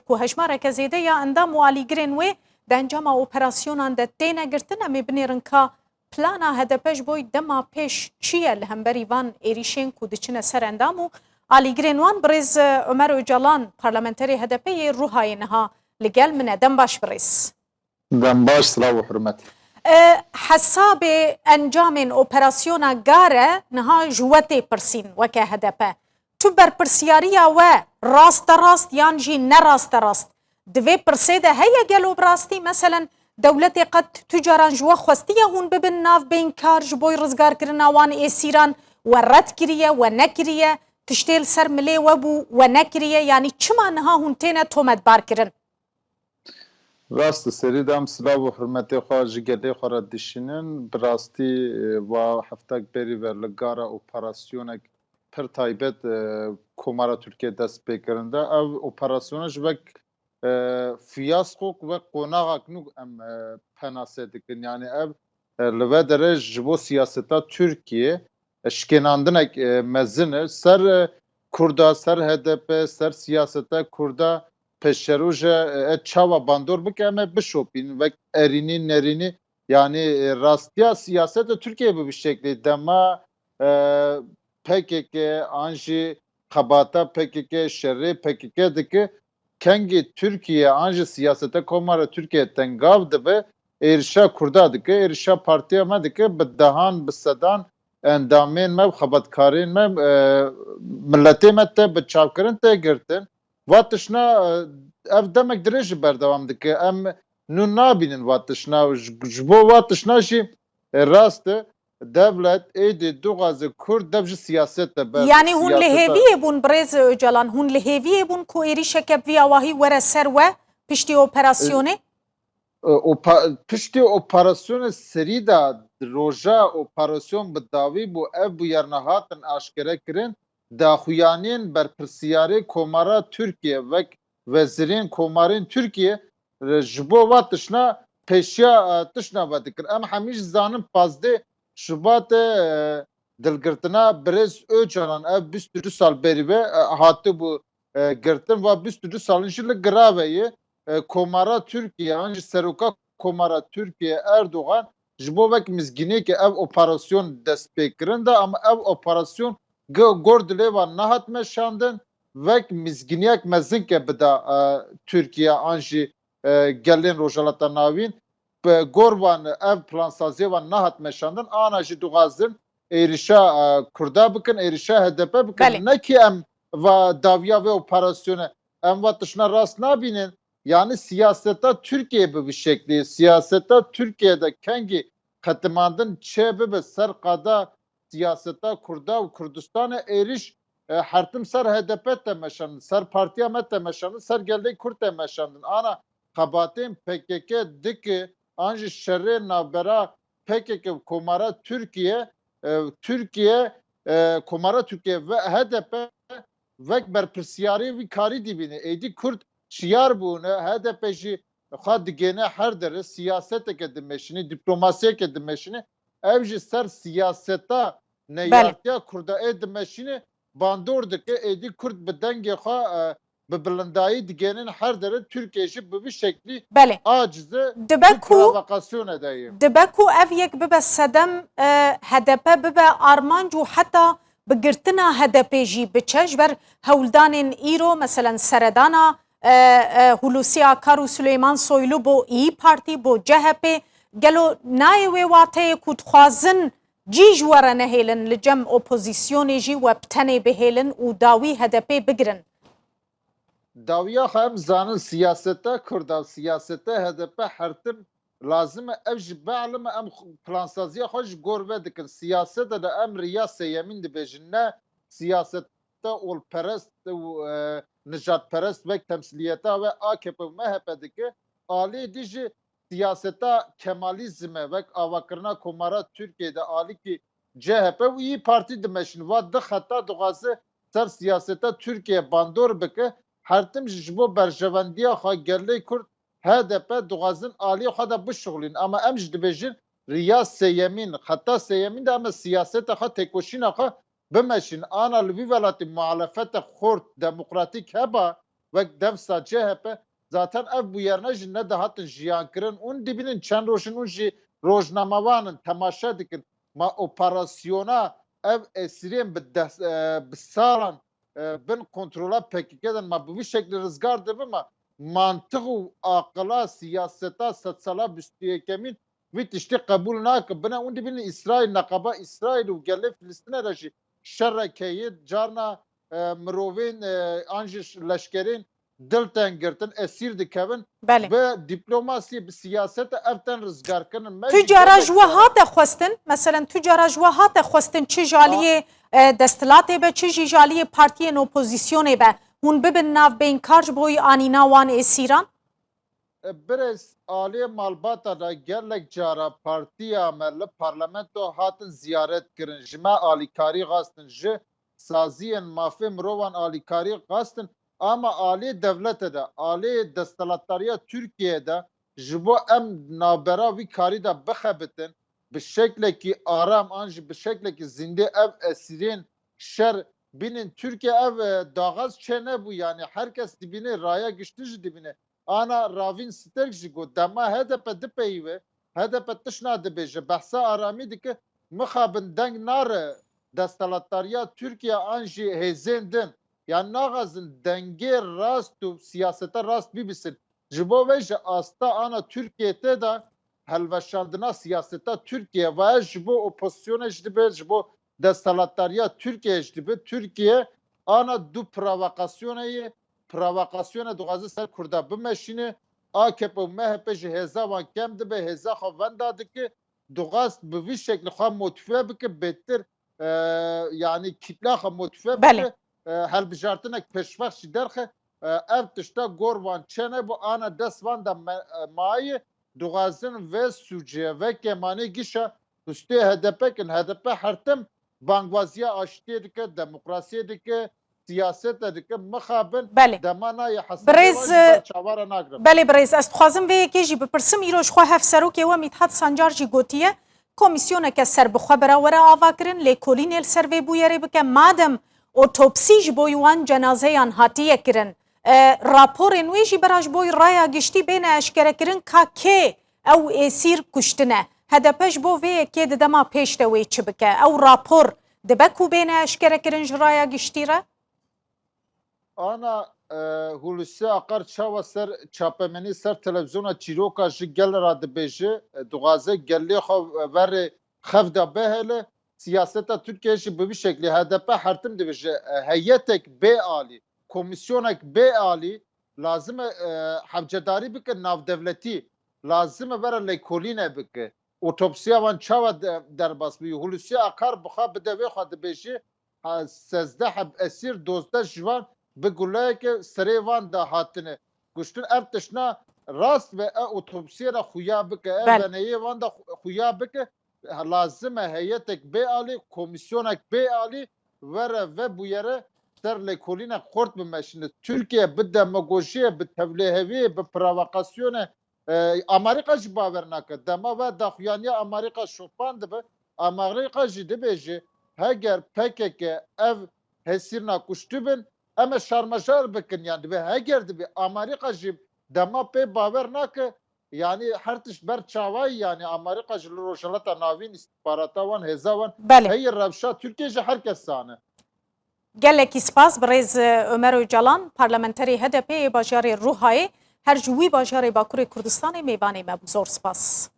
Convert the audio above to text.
ku hejmareke zêde ya endam û alîgirên wê di encama operasyonnan de têne girtin em ê binêrin ka plana HDP ji bo dema pêş çi ye li hemberî van êrişên ku diçine ser endam û alîgirên wan birêz Ömer Öcalan parlamenterê HDP'yê Ruhayê niha li gel min e dem baş birêz. Dem baş silav û hurmet. Hesabê encamên operasyona gare niha ji we tê pirsîn weke HDP. Tu berpirsiyariya we rasterast yan jî nerasterast divê pirsê de heye gelo bi rastî meselen dewletê qet tu caran ji we xwestiye hûn bibin navbeynkar ji bo rizgarkirina wan êsîran we red kiriye we nekiriye tiştê li ser milê we bû we nekiriye yanî çima niha hûn têne tometbarkirin? Rast serî dem silav û hurmetê xwe ji gelê xwe re dişînin bi rastî wa heftek berî ve li gara operasyonek pir taybet Komara Tirkiye dest pêkirin de ev operasyona ji vek fiyaskok ve qonaqek nû em penasê dikin yani ev li ve derê ji bo siyaseta Tirkiye şikênandinek mezin e ser Kurda ser HDP ser siyaseta Kurda peşeroja çava bandor bike em bişopîn ve erînî nerînî yani rastiya siyaseta Türkiye bu bir şekli dema PKK anji xebata PKK şerê PKK dike kengî Türkiye anji siyaseta Komara Türkiye tengav dibe êrişa Kurda dike êrişa partiya me dike bi dehan bi sedan endamên me xebatkarên me milletê me te bi çavkirin te girtin va tişna ev demek dirê ji berdewam dike em nû nabînin va tişna ji bo va tişna jî rast e devlet êdî duxwaze Kurd dev ji siyaset de ber yani hûn li hêviyê bûn birêz Öcalan hûn li hêviyê bûn ku êrişeke vîya wahî were ser we piştî operasyonê piştî operasyonê serî da roja operasyon bi dawî bû ev bûyerna hatin aşkere kirin daxuyanên berpirsiyarê Komara Tirkiye vek vezirên Komarên Tirkiye ji bo va tişna pêşiya tişna ve dikir em hemî ji zanin pazdê Şubatê dilgirtina birêz Öcalan ev 22 sal berî ve hatibû girtin ve 22 salên jî li giraveyê Komara Tirkiye an ji seroka Komara Tirkiye Erdogan ji bo vek mizgînekê ev operasyon dest pêkirin de ama ev operasyon gor dilê wan nehat meşandin vek mizgîniyek mezinke bida Tirkiye an jî gelên Rojhilatê navîn gor wan ev plansaziyê wan nehat meşandin ana jî dixwazin êrişa Kurda bikin êrişa HDP bikin nekî em va dawiya vê operasyonê em va tişna rast nabînin yani siyaseta Türkiye bi şekli siyaseta Türkiye'de kengî qetimandin çê bibe ser qada siyaseta Kurda û Kurdistanê êriş hertim ser HDP te meşandin ser partiya me te meşandin ser gelê Kurd te meşandin ana xebatên PKK dike an jî şerê navbera PKK Komara Türkiye Komara Türkiye ve HDP vek berpirsiyarê wî karî dibîne êdî Kurd şiyar bûne HDP jî xwe digêne her dere siyaseteke dimeşînî diplomasiyeke dimeşînî ev jî ser siyaseta neyartiya Kurda ê dimeşînî bandor dike êdî Kurd bi dengê xwe bi bilindayî digênin her dere Tirkiye jî bi vî şeklî acize provokasyonê de ye dibe ku ev yek bibe sedem HDP bibe armanc û heta bi girtina HDP jî biçe ji ber hewldanên îro meselen seredana Hulusi Akar û Süleyman Soylu bo İYİ Partî bo CHP gelo nayê wê wateyê ku dixwazin cî ji were nehêlin li cem opozisyonê jî we bi tenê bihêlin û dawî HDP bigirin. Dawiya xwe em zanin siyaseta Kurda siyaseta HDP hertim lazim e ev ji beelime em plansaziya xwe ji gor ve dikin siyaseta de em riya sêyemîn dibêjin ne siyaseta olperest û nijadperest vek temsiliyeta ve AKP û MHP dike alî dî jî siyaseta Kemalizme vek avakirina Komara Tirkiye'de alî ki CHP û İYİ Partî dimeşin va di xeta dixwaze ser siyaseta Tirkiye bandor bike hertim ji bo berjevendiya xwe gelê Kurd HDP dixwazin alî xwe de bişuxulîn ama em jî dibêjin riya sêyemîn xeta sêyemîn de em siyaseta xwe têkoşîna xwe bimeşin ana li vî welatê muhalefeta xort demokratîk heba vek devsa CHP zaten ev bu yerine jî ne dahatin jiyan kirin û dibinin çend rojin û jî rojnamawanin temaşe dikin ma operasyona ev esirên bi salan bin kontrola PKK'den ma bu şekli rızgar dibe ma mantık û akıla siyaseta setsala büstüyekemin vî tiştî qebûl nake bine û dibinin İsrail nekaba İsrail û gelê Filistînê re jî şerrekeyê carna mirovên an jî leşkerên dil tên girtin esîr dikevin بله ve diplomasiyê bi siyaseta ev tên rizgarkirinin me تو jî جارا gelek جوا هاته خواستن مثلا تو جارا جوا هاته خواستن چه جالیه دستلاته به چه جالیه پارتیین اپوزیسیونه به هون ببن ناو بین کارج بوی آنینا وان اسیران Birez alê malbata da gelek cara partiya me li parlamento hatin ziyaret kirin ji me alîkarî xastin ji saziyên mafê mirovan alîkarî xastin ama alê devletê de alê desthilatdariya Tirkiyeyê ji bo em navbera vî karî de bixebitin bi şeklekî aram an jî bi şeklekî zindê ev esîrên şer binin Türkiye ev daxaz çê nebû yani herkes dibine raya güçlü ji dibine ana ravin sterk jî got dema HDP dipeyive HDP tişna dibêje behsa aramî dike mixabin deng nare desthilatdariya Türkiye an jî hêzên din yani naxazin dengê rast û siyaseta rast bibisin ji bo ve ji asta ana Tirkiyeyê de helveşandina siyaseta Türkiye ve ji bo opozisyona jî dibe ji bo desthilatdariya Türkiye jî dibe Türkiye ana du provokasyoneyê provokasyona dixwaze ser Kurda bimeşîne AKP û MHP ji hêza wan kem dibe hêza xwe wenda dike dixwast bi vî şeklî xwe motive bike bêtir yani kitla xwe motive بله bike helbijartinek pêşvex jî derxe ev tişta gor wan çene bu ana dest wan da mayê dixwazin vê sûcê vekê manê gîşa hûstê HDP'kin HDP her tim bangwaziya aştiyê dike demokrasiyê dike siyaset dike mixabin بله dema nayê hesabê برز wan ji ber çawara nagrin. بله برز از خوازم به یکی جی بپرسم ایروش خو هف سروک و میتحت سنجار جی گوتیه کمیسیونه که سر بخوا براوره آوا کرن لیکولین ال سر و بویره بکه مادم اوتوپسی جی بویوان جنازه آن هاتیه کرن راپور نوی جی براش بوی رایا گشتی بین اشکره کرن که او اسیر کشتنه هدپش بو وی که دما پیش دوی چه بکه او راپور دبکو بین اشکره کرن رایا گشتی را Ana Hulusi Akar çawa ser çapemenî ser televizyona çîroka ji gel ra dibêje dixwaze gelê xwe verê xev da behele siyaseta Tirkiye jî bi vî şeklî HDP her tim dibêje heyetek bê alî komisyonek bê alî lazim e hevcedarî bike navdewletî lazim e vere lêkolîne bike otopsiya wan çawa derbas bû Hulusi Akar bixwe bide vê xwe dibêje 13 esîr 12 ji wan bi guleyeke serê wan da hatine kuştin ev tişna rast ve otopsiye ra xuya bike ev veneyê wan da xuya bike lazim e heyetek bê alî komisyonek bê alî vere ve bu yere ser lêkolînek xort bimeşine Türkiye bi demagojiyê bi tevliheviyê bi provokasyonê Amerika jî bawer nake dema ve daxuyaniya Amerika şopan dibe Amerika jî dibêje heger PKK ev hesîrna kuştî bin em şarmeşar bikin yani ve heger dibe Amerika jî dema pê bawer nake yani her tiş ber çavayî yani Amerika ji li rojhilata navîn istihbarata wan hêza wan بله heyê rewşa Tirkiye ji herkes sane. gelekî spas birêz Ömer Öcalan parlamenterê HDP bajarê Ruhayê her ji wî bajarê Bakurê Kurdistanê mêvanê me bû zor spas.